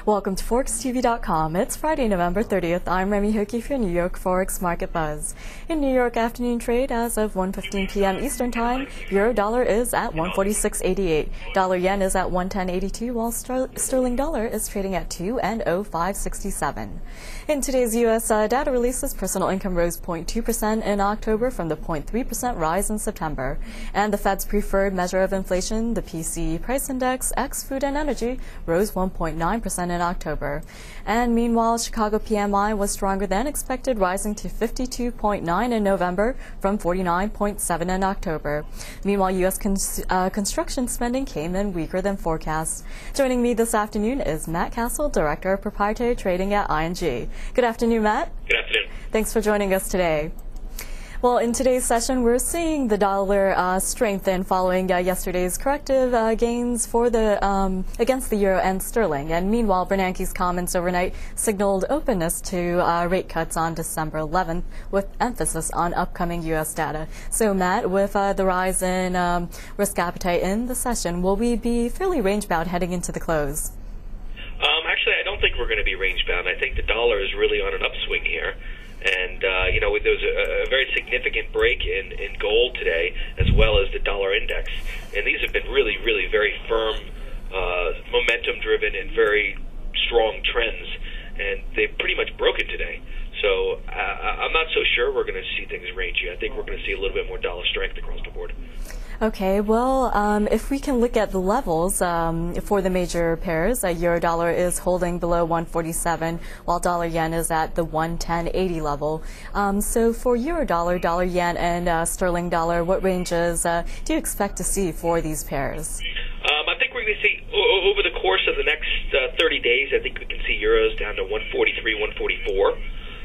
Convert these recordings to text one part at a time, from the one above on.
Welcome to ForexTV.com. It's Friday, November 30th. I'm Remy Hoki for New York Forex Market Buzz. In New York afternoon trade as of 1:15 p.m. Eastern Time, Euro-dollar is at 146.88. Dollar-yen is at 110.82, while sterling-dollar is trading at 2.0567. In today's U.S. Data releases, personal income rose 0.2% in October from the 0.3% rise in September. And the Fed's preferred measure of inflation, the PCE price index, ex-food and energy, rose 1.9% in October. And meanwhile, Chicago PMI was stronger than expected, rising to 52.9 in November from 49.7 in October. Meanwhile, U.S. construction spending came in weaker than forecast. Joining me this afternoon is Matt Kassel, Director of Proprietary Trading at ING. Good afternoon, Matt. Good afternoon. Thanks for joining us today. Well, in today's session, we're seeing the dollar strengthen following yesterday's corrective gains for the against the euro and sterling. And meanwhile, Bernanke's comments overnight signaled openness to rate cuts on December 11th, with emphasis on upcoming U.S. data. So, Matt, with the rise in risk appetite in the session, will we be fairly range-bound heading into the close? Actually, I don't think we're going to be range-bound. I think the dollar is really on an upswing here. And, there was a very significant break in gold today, as well as the dollar index. And these have been really, really very firm, momentum-driven and very strong trends. And they've pretty much broken today. So I'm not so sure we're going to see things rangy. I think we're going to see a little bit more dollar strength across the board. Okay, well, if we can look at the levels for the major pairs, euro-dollar is holding below 147, while dollar-yen is at the 110.80 level. So for euro-dollar, dollar-yen, and sterling-dollar, what ranges do you expect to see for these pairs? I think we're going to see, over the course of the next 30 days, I think we can see euros down to 143, 144.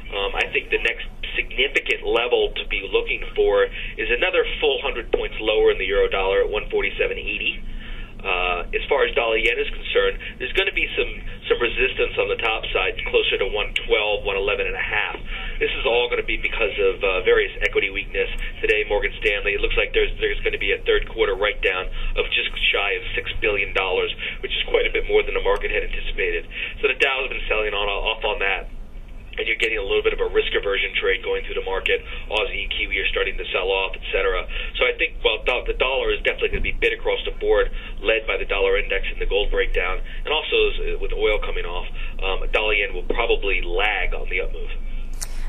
I think the next significant level to be looking for is another full 100 points lower in the euro dollar at 147.80. As far as dollar yen is concerned, there's going to be some resistance on the top side, closer to 112, 111 and a half. This is all going to be because of various equity weakness. Today, Morgan Stanley, it looks like there's going to be a third quarter write-down of just shy of $6 billion, which is quite a bit more than the market had anticipated. So the Dow has been selling off on that. And you're getting a little bit of a risk aversion trade going through the market. Aussie and Kiwi are starting to sell off, etc. So I think, well, the dollar is definitely going to be bid across the board, led by the dollar index and the gold breakdown. And also, with oil coming off, dollar yen will probably lag on the up move.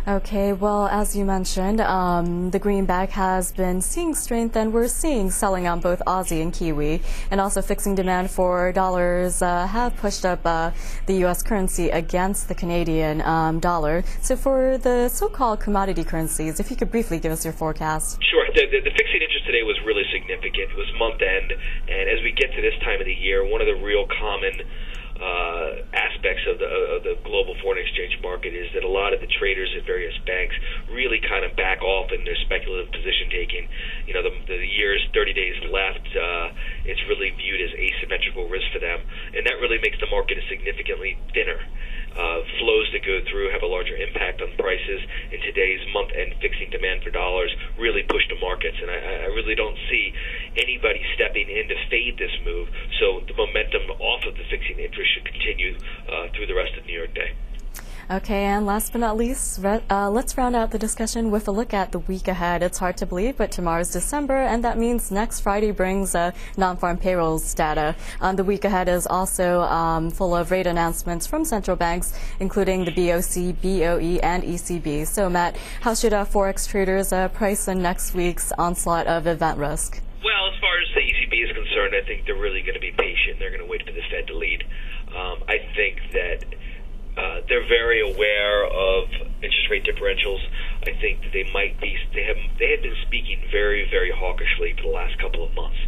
Okay, well, as you mentioned, the greenback has been seeing strength, and we're seeing selling on both Aussie and Kiwi, and also fixing demand for dollars have pushed up the U.S. currency against the Canadian dollar. So for the so-called commodity currencies, if you could briefly give us your forecast. Sure. The fixing interest today was really significant. It was month end, and as we get to this time of the year, one of the real common aspects of the global foreign exchange market is that a lot of the traders at various banks really kind of back off in their speculative position taking. You know, the year's 30 days left, it's really viewed as asymmetrical risk for them, and that really makes the market significantly thinner. Flows that go through have a larger impact on prices, and today's month-end fixing demand for dollars really pushed the markets, and I really don't see anybody stepping in to fade this move, so the momentum off of the fixing interest should continue through the rest of New York Day. Okay, and last but not least, let's round out the discussion with a look at the week ahead. It's hard to believe, but tomorrow's December, and that means next Friday brings non-farm payrolls data. The week ahead is also full of rate announcements from central banks, including the BOC, BoE, and ECB. So, Matt, how should Forex traders price in next week's onslaught of event risk? Well, as far as the ECB is concerned, I think they're really going to be patient. They're going to wait for the Fed to lead. I think that they're very aware of interest rate differentials. I think that they have been speaking very, very hawkishly for the last couple of months.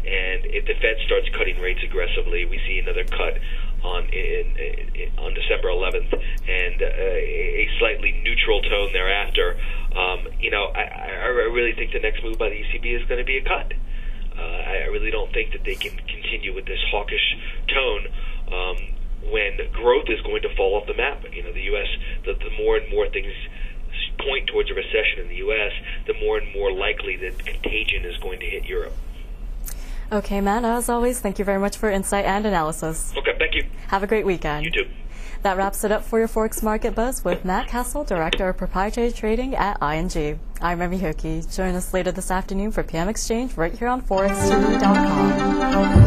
And if the Fed starts cutting rates aggressively, we see another cut on December 11th, and a slightly neutral tone thereafter. I really think the next move by the ECB is going to be a cut. I really don't think that they can continue with this hawkish tone when growth is going to fall off the map. You know, the U.S., the more and more things point towards a recession in the U.S., the more and more likely that contagion is going to hit Europe. Okay, man, as always, thank you very much for insight and analysis. Okay, thank you. Have a great weekend. You too. That wraps it up for your Forex Market Buzz with Matt Kassel, Director of Proprietary Trading at ING. I'm Remy Hoki. Join us later this afternoon for PM Exchange right here on ForexTV.com.